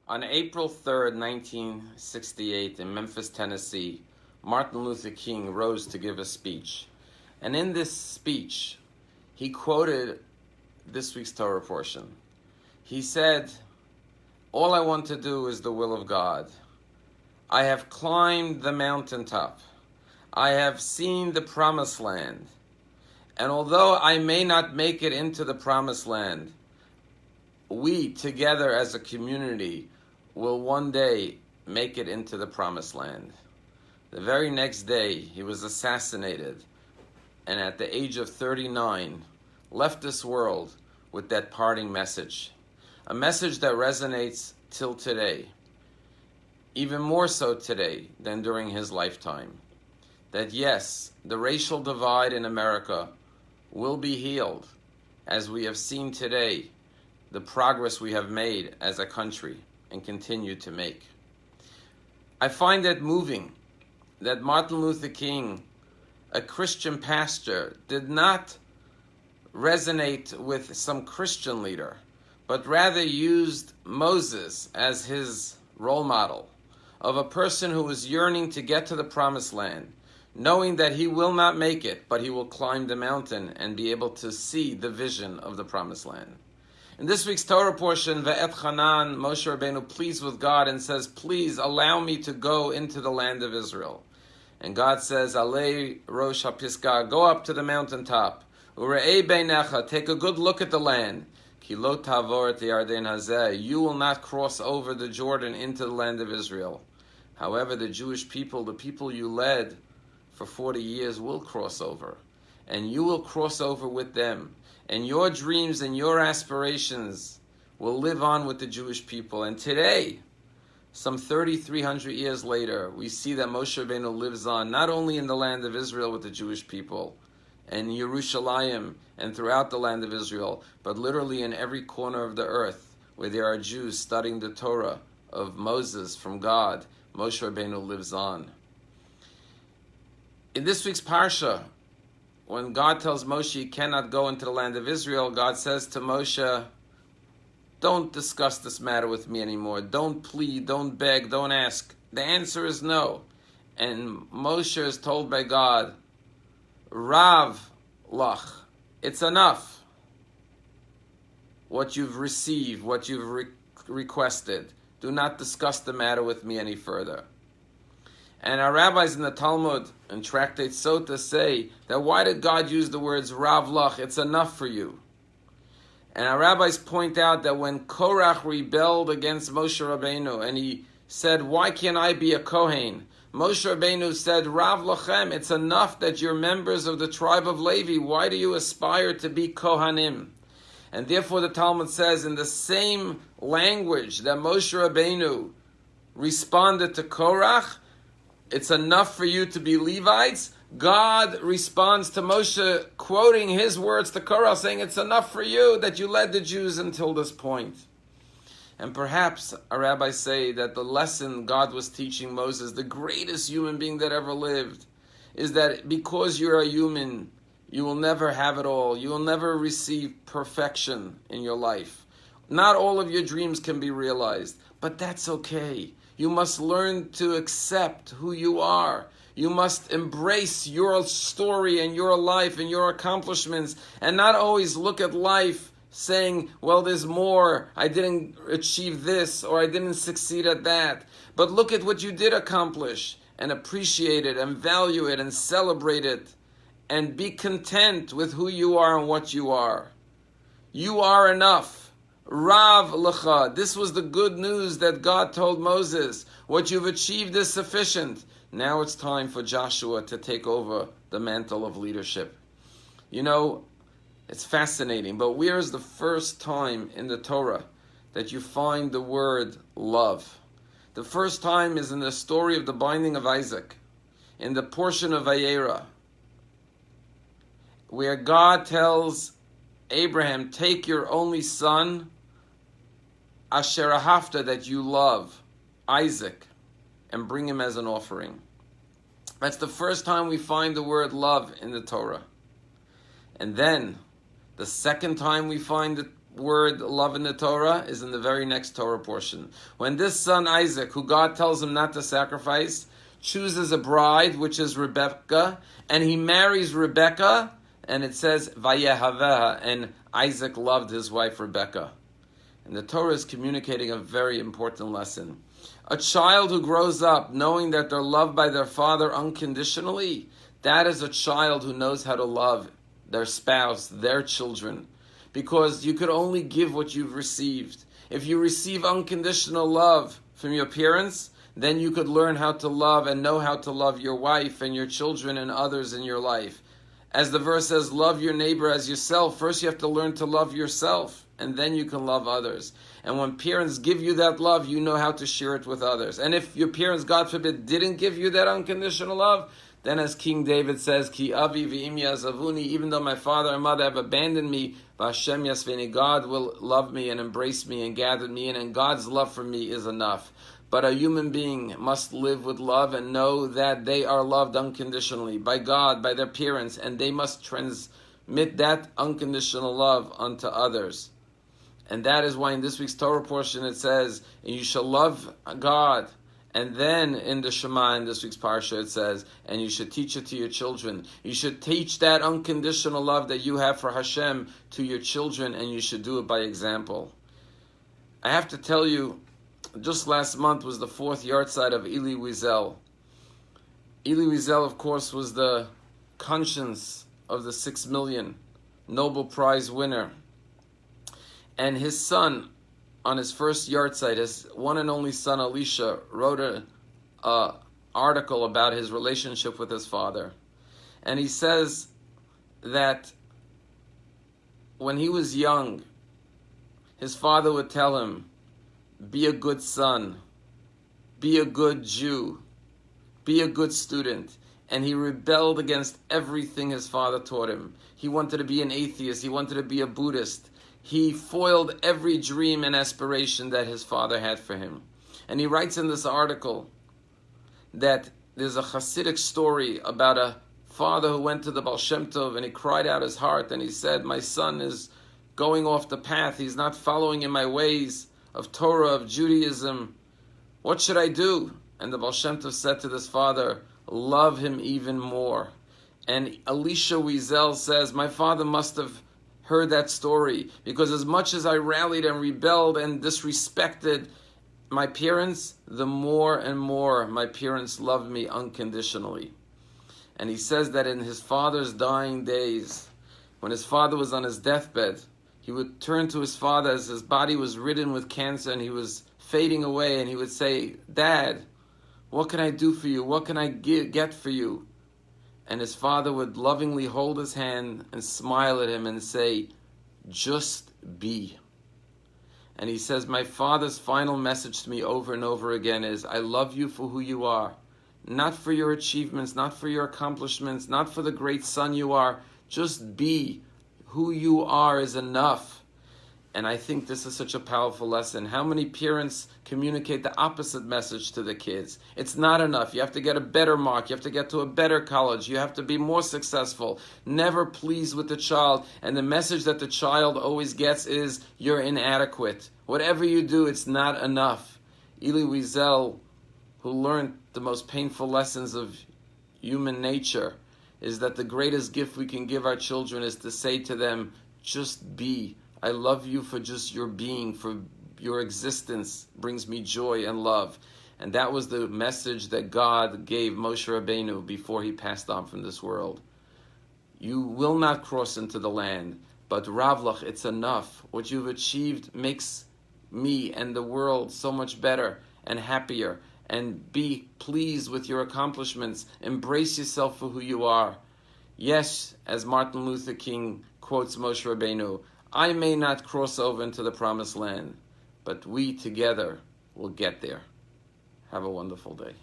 On April 3rd, 1968, in Memphis, Tennessee, Martin Luther King rose to give a speech. And in this speech, he quoted this week's Torah portion. He said, "All I want to do is the will of God. I have climbed the mountaintop. I have seen the promised land. And although I may not make it into the promised land, we together as a community will one day make it into the promised land." The very next day, he was assassinated, and at the age of 39, left this world with that parting message. A message that resonates till today, even more so today than during his lifetime. That yes, the racial divide in America will be healed, as we have seen today the progress we have made as a country and continue to make. I find it moving that Martin Luther King, a Christian pastor, did not resonate with some Christian leader, but rather used Moses as his role model of a person who was yearning to get to the promised land, knowing that he will not make it, but he will climb the mountain and be able to see the vision of the promised land. In this week's Torah portion, Ve'et Chanan, Moshe Rabbeinu pleads with God and says, "Please allow me to go into the land of Israel." And God says, "Alei Rosh HaPisgah, go up to the mountaintop. Ure'ei beinecha, take a good look at the land. Ki lo tavor et Yarden hazeh, you will not cross over the Jordan into the land of Israel. However, the Jewish people, the people you led for 40 years, will cross over. And you will cross over with them. And your dreams and your aspirations will live on with the Jewish people." And today, some 3,300 years later, we see that Moshe Rabbeinu lives on, not only in the land of Israel with the Jewish people, and Yerushalayim, and throughout the land of Israel, but literally in every corner of the earth, where there are Jews studying the Torah of Moses from God, Moshe Rabbeinu lives on. In this week's Parsha, when God tells Moshe he cannot go into the land of Israel, God says to Moshe, "Don't discuss this matter with me anymore. Don't plead, don't beg, don't ask." The answer is no. And Moshe is told by God, "Rav lach, it's enough. What you've received, what you've requested. Do not discuss the matter with me any further." And our rabbis in the Talmud and Tractate Sota say that why did God use the words Rav lach, it's enough for you? And our rabbis point out that when Korach rebelled against Moshe Rabbeinu and he said, "Why can't I be a Kohen?" Moshe Rabbeinu said, "Rav lachem, it's enough that you're members of the tribe of Levi. Why do you aspire to be Kohanim?" And therefore the Talmud says, in the same language that Moshe Rabbeinu responded to Korach, "It's enough for you to be Levites," God responds to Moshe, quoting his words to Korah, saying, "It's enough for you that you led the Jews until this point." And perhaps our rabbis say that the lesson God was teaching Moses, the greatest human being that ever lived, is that because you're a human, you will never have it all. You will never receive perfection in your life. Not all of your dreams can be realized, but that's okay. You must learn to accept who you are. You must embrace your story and your life and your accomplishments, and not always look at life saying, "Well, there's more. I didn't achieve this, or I didn't succeed at that." But look at what you did accomplish and appreciate it and value it and celebrate it and be content with who you are and what you are. You are enough. Rav lecha. This was the good news that God told Moses. What you've achieved is sufficient. Now it's time for Joshua to take over the mantle of leadership. You know, it's fascinating, but where is the first time in the Torah that you find the word love? The first time is in the story of the binding of Isaac, in the portion of Vayera, where God tells Abraham, "Take your only son, Asher Ahavta, that you love, Isaac, and bring him as an offering." That's the first time we find the word love in the Torah. And then, the second time we find the word love in the Torah is in the very next Torah portion. When this son Isaac, who God tells him not to sacrifice, chooses a bride, which is Rebecca, and he marries Rebecca, and it says, Vayehaveha, and Isaac loved his wife Rebecca. And the Torah is communicating a very important lesson. A child who grows up knowing that they're loved by their father unconditionally, that is a child who knows how to love their spouse, their children. Because you could only give what you've received. If you receive unconditional love from your parents, then you could learn how to love and know how to love your wife and your children and others in your life. As the verse says, love your neighbor as yourself. First you have to learn to love yourself, and then you can love others. And when parents give you that love, you know how to share it with others. And if your parents, God forbid, didn't give you that unconditional love, then as King David says, Ki avi v'imi azavuni, even though my father and mother have abandoned me, V'Hashem yasveni, God will love me and embrace me and gather me in, and God's love for me is enough. But a human being must live with love and know that they are loved unconditionally by God, by their parents, and they must transmit that unconditional love unto others. And that is why in this week's Torah portion it says, and you shall love God. And then in the Shema, in this week's Parsha, it says, and you should teach it to your children. You should teach that unconditional love that you have for Hashem to your children, and you should do it by example. I have to tell you, just last month was the 4th yahrzeit of Elie Wiesel. Elie Wiesel, of course, was the conscience of the 6 million Nobel Prize winner. And his son, on his first yahrzeit, his one and only son Elisha, wrote an article about his relationship with his father. And he says that when he was young, his father would tell him, be a good son, be a good Jew, be a good student. And he rebelled against everything his father taught him. He wanted to be an atheist, he wanted to be a Buddhist. He foiled every dream and aspiration that his father had for him. And he writes in this article that there's a Hasidic story about a father who went to the Baal Shem Tov and he cried out his heart and he said, my son is going off the path. He's not following in my ways of Torah, of Judaism. What should I do? And the Baal Shem Tov said to this father, love him even more. And Elisha Wiesel says, my father must have heard that story, because as much as I rallied and rebelled and disrespected my parents, the more and more my parents loved me unconditionally. And he says that in his father's dying days, when his father was on his deathbed, he would turn to his father as his body was ridden with cancer and he was fading away, and he would say, Dad, what can I do for you? What can I get for you? And his father would lovingly hold his hand and smile at him and say, just be. And he says, my father's final message to me over and over again is, I love you for who you are. Not for your achievements, not for your accomplishments, not for the great son you are. Just be. Who you are is enough. And I think this is such a powerful lesson. How many parents communicate the opposite message to the kids? It's not enough. You have to get a better mark. You have to get to a better college. You have to be more successful. Never pleased with the child. And the message that the child always gets is, you're inadequate. Whatever you do, it's not enough. Elie Wiesel, who learned the most painful lessons of human nature, is that the greatest gift we can give our children is to say to them, just be. I love you for just your being, for your existence brings me joy and love. And that was the message that God gave Moshe Rabbeinu before he passed on from this world. You will not cross into the land, but Ravlach, it's enough. What you've achieved makes me and the world so much better and happier. And be pleased with your accomplishments. Embrace yourself for who you are. Yes, as Martin Luther King quotes Moshe Rabbeinu, I may not cross over into the promised land, but we together will get there. Have a wonderful day.